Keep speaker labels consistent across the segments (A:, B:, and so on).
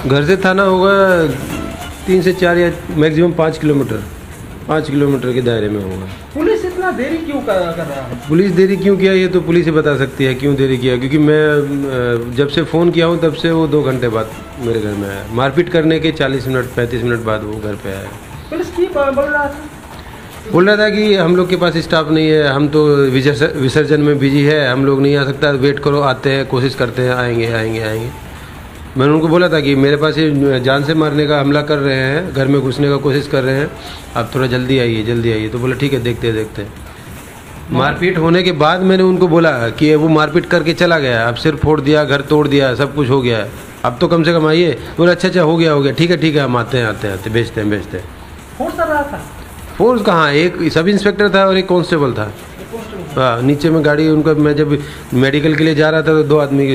A: घर से थाना होगा 3 से 4 या मैक्सिमम 5 किलोमीटर, 5 किलोमीटर के दायरे में होगा।
B: पुलिस इतना देरी क्यों कर रहा है?
A: पुलिस देरी क्यों किया ये तो पुलिस ही बता सकती है क्यों देरी किया, क्योंकि मैं जब से फ़ोन किया हूँ तब से वो 2 घंटे बाद मेरे घर में आया। मारपीट करने के 40 मिनट 35 मिनट बाद वो घर पे आया।
B: पुलिस की बोल रहा था कि
A: हम लोग के पास स्टाफ नहीं है, हम तो विसर्जन में बिजी है, हम लोग नहीं आ सकता, वेट करो, आते हैं, कोशिश करते हैं, आएंगे आएंगे आएंगे। मैंने उनको बोला था कि मेरे पास ये जान से मारने का हमला कर रहे हैं, घर में घुसने का कोशिश कर रहे हैं, आप थोड़ा जल्दी आइए। तो बोला ठीक है, देखते। मारपीट होने के बाद मैंने उनको बोला कि वो मारपीट करके चला गया, अब सिर फोड़ दिया, घर तोड़ दिया, सब कुछ हो गया, अब तो कम से कम आइए। बोला अच्छा हो गया, ठीक है, हम आते हैं, बेचते हैं।
B: फोर्स कर रहा था?
A: फोर्स कहाँ, एक सब इंस्पेक्टर था और एक कांस्टेबल था। हाँ, नीचे में गाड़ी उनका, मैं जब मेडिकल के लिए जा रहा था तो 2 आदमी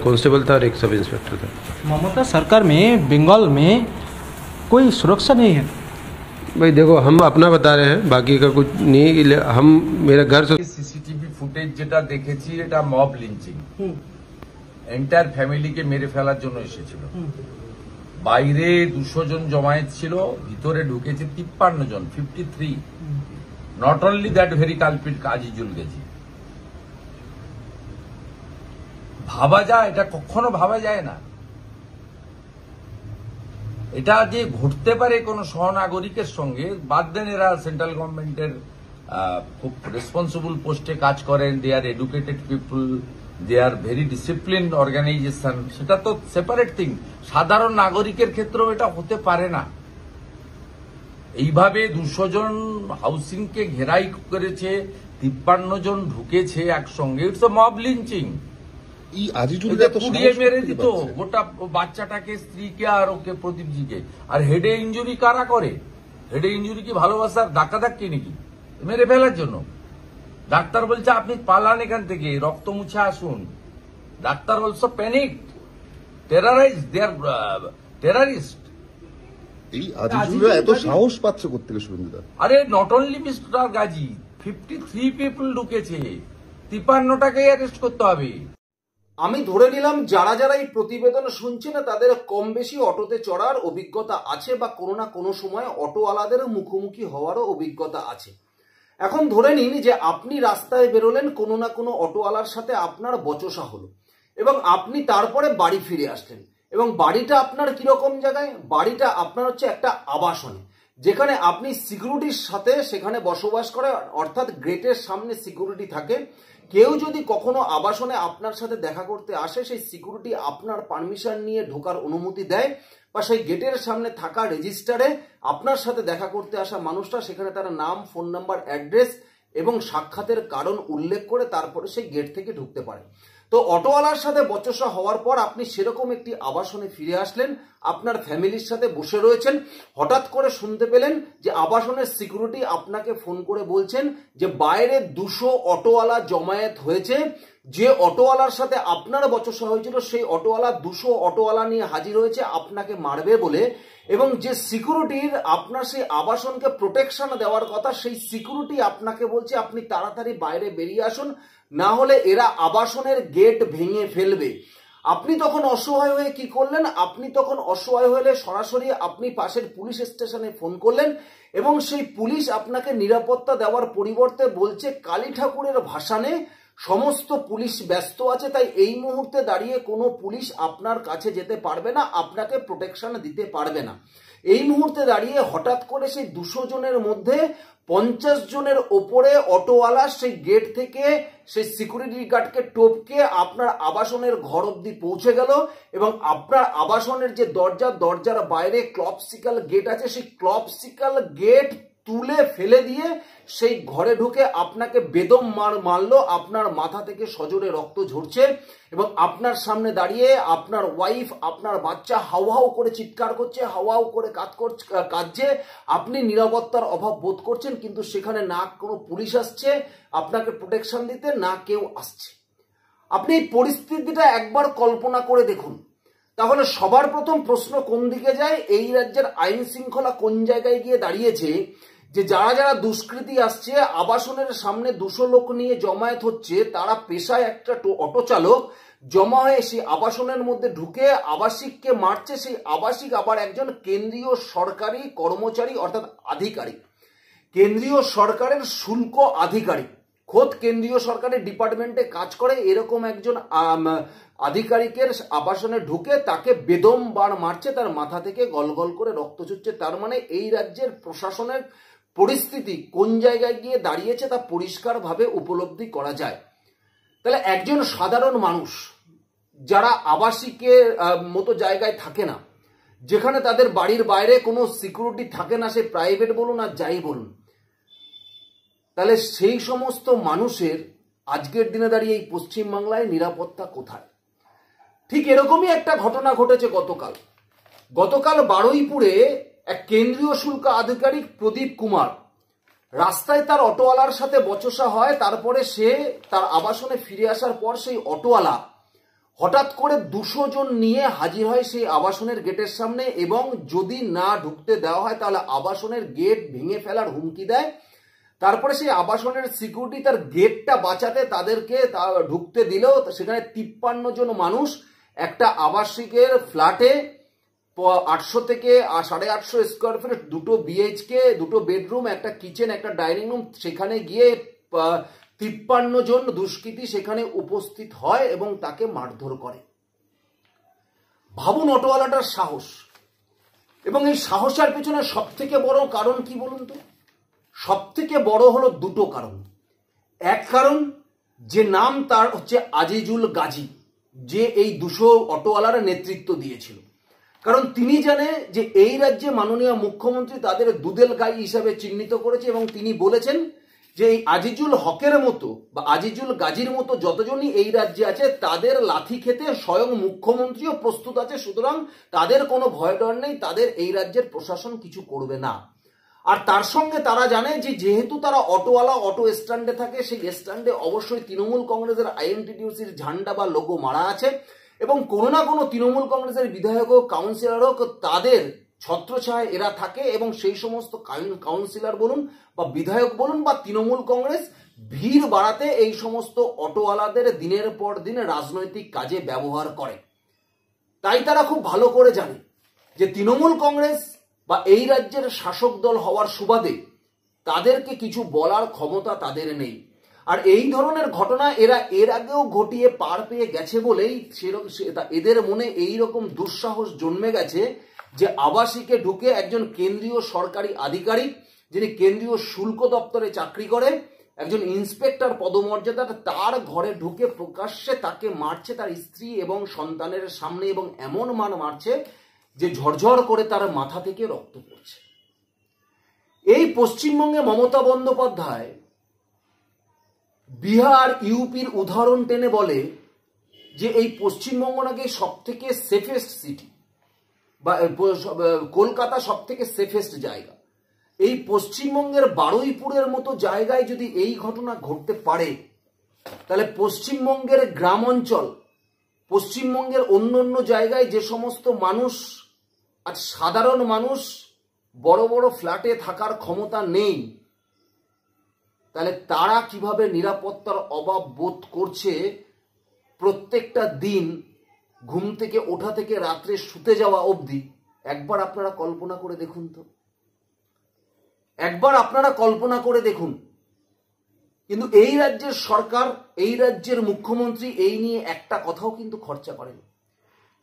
A: कांस्टेबल था और एक सब इंस्पेक्टर था।
B: ममता सरकार में बंगाल में कोई सुरक्षा नहीं है
A: भाई। देखो हम अपना बता रहे हैं, बाकी का कुछ नहीं। हम मेरा घर से
C: सीसीटीवी फुटेज যেটা দেখেছি এটা মব লিঞ্চিং, এন্টায়ার ফ্যামিলিকে মেরে ফেলার জন্য এসেছিল। বাইরে 200 জন জমায়েত ছিল, ভিতরে ঢুকেছে 53 জন, 53। Not only that very culprit Azizul গেছি। ভাবা যায়, এটা কখনো ভাবা যায় না এটা যে ঘটতে পারে কোন সহনাগরিকের সঙ্গে। বাদ দেন, এরা সেন্ট্রাল গভর্নমেন্টের খুব রেসপন্সিবল পোস্টে কাজ করেন, they are educated people, they are very discipline organization, সেটা তো সেপারেট থিং। সাধারণ নাগরিকের ক্ষেত্রেও এটা হতে পারে না। এইভাবে 200 জন হাউসিংকে ঘেরাই করেছে, 53 জন ঢুকেছে একসঙ্গে, ইটস এ মব লিঞ্চিং। পুড়িয়ে মেরে দিত গোটা বাচ্চাটাকে, স্ত্রীকে আর ওকে, প্রদীপজিকে। আর হেডে ইঞ্জুরি কারা করে? হেডে ইঞ্জুরি কি ভালোবাসার ধাক্কি নাকি? মেরে ফেলার জন্য। ডাক্তার বলছে আপনি পালান এখান থেকে, রক্ত মুছে আসুন। ডাক্তার অলসো প্যানিক, টেরারাইজ, দে আর টেরারিস্ট।
D: এই আজিজুলরা এত সাহস পাচ্ছে কোত্থেকে শুভেন্দুদা?
C: আরে not only mister Gazi, 53 people ঢুকেছে, 53টাকে অ্যারেস্ট করতে হবে।
E: আমি ধরে নিলাম যারা যারা এই প্রতিবেদন শুনছে না তাদের কম বেশি অটোতে চড়ার অভিজ্ঞতা আছে বা কোনো না কোনো সময় অটোওয়ালাদের মুখোমুখি হওয়ারও অভিজ্ঞতা আছে। এখন ধরে নিন যে আপনি রাস্তায় বেরোলেন, কোনো না কোনো অটোওয়ালার সাথে আপনার বচসা হলো এবং আপনি তারপরে বাড়ি ফিরে আসলেন। এবং বাড়িটা আপনার কিরকম জায়গায়? বাড়িটা আপনার হচ্ছে একটা আবাসনে, যেখানে আপনি সিকিউরিটির সাথে সেখানে বসবাস করে, অর্থাৎ গেটের সামনে সিকিউরিটি থাকে। কেউ যদি কখনো আবাসনে আপনার সাথে দেখা করতে আসে, সেই সিকিউরিটি আপনার পারমিশন নিয়ে ঢোকার অনুমতি দেয়, বা সেই গেটের সামনে থাকা রেজিস্টারে আপনার সাথে দেখা করতে আসা মানুষটা সেখানে তার নাম, ফোন নাম্বার, অ্যাড্রেস এবং সাক্ষাতের কারণ উল্লেখ করে তারপরে সেই গেট থেকে ঢুকতে পারে। তো অটোওয়ালার সাথে বচসা হওয়ার পর আপনি সেরকম একটি আবাসনে ফিরে আসলেন, আপনার ফ্যামিলির সাথে বসে রয়েছেন, হঠাৎ করে শুনতে পেলেন যে আবাসনের সিকিউরিটি আপনাকে ফোন করে বলছেন যে বাইরে 200 অটোওয়ালা জমায়েত হয়েছে। যে অটোওয়ালার সাথে আপনার বচসা হয়েছিল সেই অটোওয়ালা 200 অটোওয়ালা নিয়ে হাজির হয়েছে আপনাকে মারবে বলে, এবং যে সিকিউরিটির আপনার সেই আবাসনকে প্রোটেকশন দেওয়ার কথা, সেই সিকিউরিটি আপনাকে বলছে আপনি তাড়াতাড়ি বাইরে বেরিয়ে আসুন, না হলে এরা আবাসনের গেট ভেঙে ফেলবে। আপনি তখন অসহায় হয়ে কি করলেন? আপনি তখন অসহায় হলে সরাসরি আপনি পাশের পুলিশ স্টেশনে ফোন করলেন এবং সেই পুলিশ আপনাকে নিরাপত্তা দেওয়ার পরিবর্তে বলছে কালী ঠাকুরের ভাসানে সমস্ত পুলিশ ব্যস্ত আছে, তাই এই মুহূর্তে দাঁড়িয়ে কোনো পুলিশ আপনার কাছে যেতে পারবে না, আপনাকে প্রোটেকশন দিতে পারবে না। এই মুহূর্তে দাঁড়িয়ে হঠাৎ করে সেই 200 জনের মধ্যে 50 জনের ওপরে অটোওয়ালা সেই গেট থেকে সেই সিকিউরিটি গার্ডকে টপকে আপনার আবাসনের ঘর অব্দি পৌঁছে গেল এবং আপনার আবাসনের যে দরজার বাইরে ক্লপসিক্যাল গেট আছে, সেই ক্লপসিক্যাল গেট তুলে ফেলে দিয়ে সেই ঘরে ঢুকে আপনাকে বেদম মারলো। আপনার মাথা থেকে সজোরে রক্ত ঝরছে এবং আপনার সামনে দাঁড়িয়ে আপনার ওয়াইফ, আপনার বাচ্চা হাউ হাউ করে চিৎকার করছে, হাউ হাউ করে কাঁদছে। আপনি নিরাপত্তার অভাব বোধ করছেন, কিন্তু সেখানে না কোনো পুলিশ আসছে আপনাকে প্রোটেকশন দিতে, না কেউ আসছে। আপনি এই পরিস্থিতিটা একবার কল্পনা করে দেখুন, তাহলে সবার প্রথম প্রশ্ন কোন দিকে যায়? এই রাজ্যের আইন শৃঙ্খলা কোন জায়গায় গিয়ে দাঁড়িয়েছে? যে যারা যারা দুষ্কৃতী আসছে, আবাসনের সামনে 200 লোক নিয়ে জমায়েত হচ্ছে, তারা পেশায় একটা অটো চালক, জমা হয়ে সেই আবাসনের মধ্যে ঢুকে আবাসিককে মারছে। সেই আবাসিক আবার একজন কেন্দ্রীয় সরকারি কর্মচারী অর্থাৎ আধিকারিক, কেন্দ্রীয় সরকারের শুল্ক আধিকারিক, খোদ কেন্দ্রীয় সরকারের ডিপার্টমেন্টে কাজ করে এরকম একজন আধিকারিকের আবাসনে ঢুকে তাকে বেদম বার মারছে, তার মাথা থেকে গলগল করে রক্ত ঝরছে। তার মানে এই রাজ্যের প্রশাসনের পরিস্থিতি কোন জায়গায় গিয়ে দাঁড়িয়েছে তা পরিষ্কারভাবে উপলব্ধি করা যায়। তাহলে একজন সাধারণ মানুষ যারা আবাসিকের মতো জায়গায় থাকে না, যেখানে তাদের বাড়ির বাইরে কোনো সিকিউরিটি থাকে না, সে প্রাইভেট বলুন আর যাই বলুন, তাহলে সেই সমস্ত মানুষের আজকের দিনে দাঁড়িয়ে এই পশ্চিমবাংলায় নিরাপত্তা কোথায়? ঠিক এরকমই একটা ঘটনা ঘটেছে গতকাল বারুইপুরে এক কেন্দ্রীয় শুল্ক আধিকারিক প্রদীপ কুমার রাস্তায় তার অটোওয়ালার সাথে বচসা হয়। তারপরে সে তার আবাসনে ফিরে আসার পর সেই অটোওয়ালা হঠাৎ করে 200 জন নিয়ে হাজির হয় সেই আবাসনের গেটের সামনে, এবং যদি না ঢুকতে দেওয়া হয় তাহলে আবাসনের গেট ভেঙে ফেলার হুমকি দেয়। তারপরে সেই আবাসনের সিকিউরিটি তার গেটটা বাঁচাতে তাদেরকে ঢুকতে দিলেও সেখানে 53 জন মানুষ একটা আবাসিকের ফ্ল্যাটে 800 থেকে 850 স্কোয়ার ফিট, 2 BHK, 2 বেডরুম, একটা কিচেন, একটা ডাইনিং রুম, সেখানে গিয়ে 53 জন দুষ্কৃতী সেখানে উপস্থিত হয় এবং তাকে মারধর করে। ভাবুন অটোওয়ালাটার সাহস, এবং এই সাহসের পেছনে সব থেকে বড় কারণ কি বলুন তো? সব থেকে বড় হলো 2টো কারণ। এক কারণ, যে নাম তার হচ্ছে আজিজুল গাজী, যে এই 200 অটোওয়ালার নেতৃত্ব দিয়েছিল। কারণ তিনি জানে যে এই রাজ্যে মাননীয় মুখ্যমন্ত্রী তাদের দুধেল গাই হিসাবে চিহ্নিত করেছে, এবং তিনি বলেছেন যে এই আজিজুল হকের মতো বা আজিজুল গাজীর মতো যতজনই এই রাজ্যে আছে তাদের লাথি খেতে স্বয়ং মুখ্যমন্ত্রীও প্রস্তুত আছে। সুতরাং তাদের কোনো ভয় ডর নেই, তাদের এই রাজ্যের প্রশাসন কিছু করবে না। আর তার সঙ্গে তারা জানে যে যেহেতু তারা অটোওয়ালা, অটো স্ট্যান্ডে থাকে, সেই স্ট্যান্ডে অবশ্যই তৃণমূল কংগ্রেসের আইএনটিটিউসির ঝান্ডা বা লোগো মারা আছে, এবং কোনো না কোনো তৃণমূল কংগ্রেসের বিধায়ক হোক, কাউন্সিলর হোক, তাদের ছত্রছায়ায় এরা থাকে, এবং সেই সমস্ত কাউন্সিলর বলুন বা বিধায়ক বলুন বা তৃণমূল কংগ্রেস ভিড় বাড়াতে এই সমস্ত অটোওয়ালাদের দিনের পর দিন রাজনৈতিক কাজে ব্যবহার করে। তাই তারা খুব ভালো করে জানে যে তৃণমূল কংগ্রেস বা এই রাজ্যের শাসক দল হওয়ার সুবাদে তাদেরকে কিছু বলার ক্ষমতা তাদের নেই। আর এই ধরনের ঘটনা এরা এর আগেও ঘটিয়ে পার পেয়ে গেছে বলেই এদের মনে এই রকম দুঃসাহস জন্মে গেছে যে আবাসিকে ঢুকে একজন কেন্দ্রীয় সরকারি আধিকারিক, যিনি কেন্দ্রীয় শুল্ক দপ্তরে চাকরি করে, একজন ইন্সপেক্টর পদমর্যাদার, তার ঘরে ঢুকে প্রকাশ্যে তাকে মারছে তার স্ত্রী এবং সন্তানের সামনে, এবং এমন মারছে যে ঝরঝর করে তার মাথা থেকে রক্ত পড়ছে। এই পশ্চিমবঙ্গে মমতা বন্দ্যোপাধ্যায় বিহার, ইউপির উদাহরণ টেনে বলে যে এই পশ্চিমবঙ্গ নাকি সব থেকে সেফেস্ট সিটি, বা কলকাতা সব থেকে সেফেস্ট জায়গা। এই পশ্চিমবঙ্গের বারুইপুরের মতো জায়গায় যদি এই ঘটনা ঘটতে পারে, তাহলে পশ্চিমবঙ্গের গ্রাম অঞ্চল, পশ্চিমবঙ্গের অন্য অন্য জায়গায় যে সমস্ত মানুষ আজ সাধারণ মানুষ বড় বড় ফ্ল্যাটে থাকার ক্ষমতা নেই, তাহলে তারা কিভাবে নিরাপত্তার অভাব বোধ করছে প্রত্যেকটা দিন ঘুম থেকে ওঠা থেকে রাত্রে শুতে যাওয়া অবধি, একবার আপনারা কল্পনা করে দেখুন তো, একবার আপনারা কল্পনা করে দেখুন। কিন্তু এই রাজ্যের সরকার, এই রাজ্যের মুখ্যমন্ত্রী এই নিয়ে একটা কথাও কিন্তু খরচা করেন।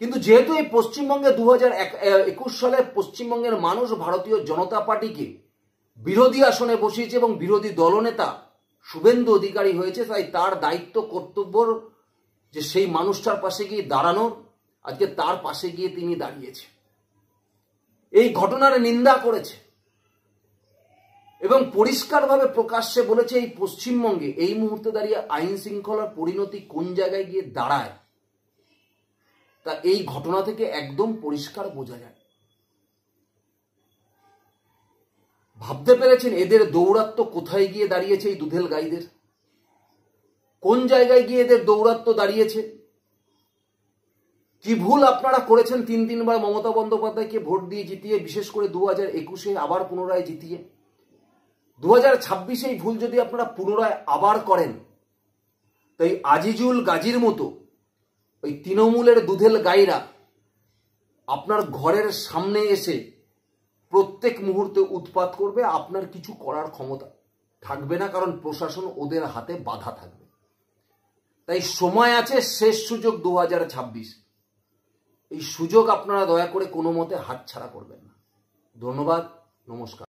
E: কিন্তু যেহেতু এই পশ্চিমবঙ্গে 2021 সালে পশ্চিমবঙ্গের মানুষ ভারতীয় জনতা পার্টিকে বিরোধী আসনে বসিয়েছে এবং বিরোধী দলনেতা শুভেন্দু অধিকারী হয়েছে, তাই তার দায়িত্ব কর্তব্য যে সেই মানুষটার পাশে গিয়ে দাঁড়ানোর, আজকে তার পাশে গিয়ে তিনি দাঁড়িয়েছে, এই ঘটনার নিন্দা করেছে এবং পরিষ্কারভাবে প্রকাশ্যে বলেছে এই পশ্চিমবঙ্গে এই মুহূর্তে দাঁড়িয়ে আইন শৃঙ্খলার পরিণতি কোন জায়গায় গিয়ে দাঁড়ায় তা এই ঘটনা থেকে একদম পরিষ্কার বোঝা যায়। ভাবতে পেরেছেন এদের দৌরাত্ম্য কোথায় গিয়ে দাঁড়িয়েছে? এই দুধেল গাইদের কোন জায়গায় গিয়ে এদের দৌরাত্ম্য দাঁড়িয়েছে? কি ভুল আপনারা করেছেন 3-3বার মমতা বন্দ্যোপাধ্যায়কে ভোট দিয়ে জিতিয়ে, বিশেষ করে 2021-এ আবার পুনরায় জিতিয়ে, 2026-এ এই ভুল যদি আপনারা পুনরায় আবার করেন, তাই আজিজুল গাজীর মতো ওই তৃণমূলের দুধেল গাইরা আপনার ঘরের সামনে এসে প্রত্যেক মুহূর্তে উৎপাত করবে, আপনার কিছু করার ক্ষমতা থাকবে না, কারণ প্রশাসন ওদের হাতে বাধা থাকবে। তাই সময় আছে, শেষ সুযোগ 2026। এই সুযোগ আপনারা দয়া করে কোনো মতে হাতছাড়া করবেন না। ধন্যবাদ, নমস্কার।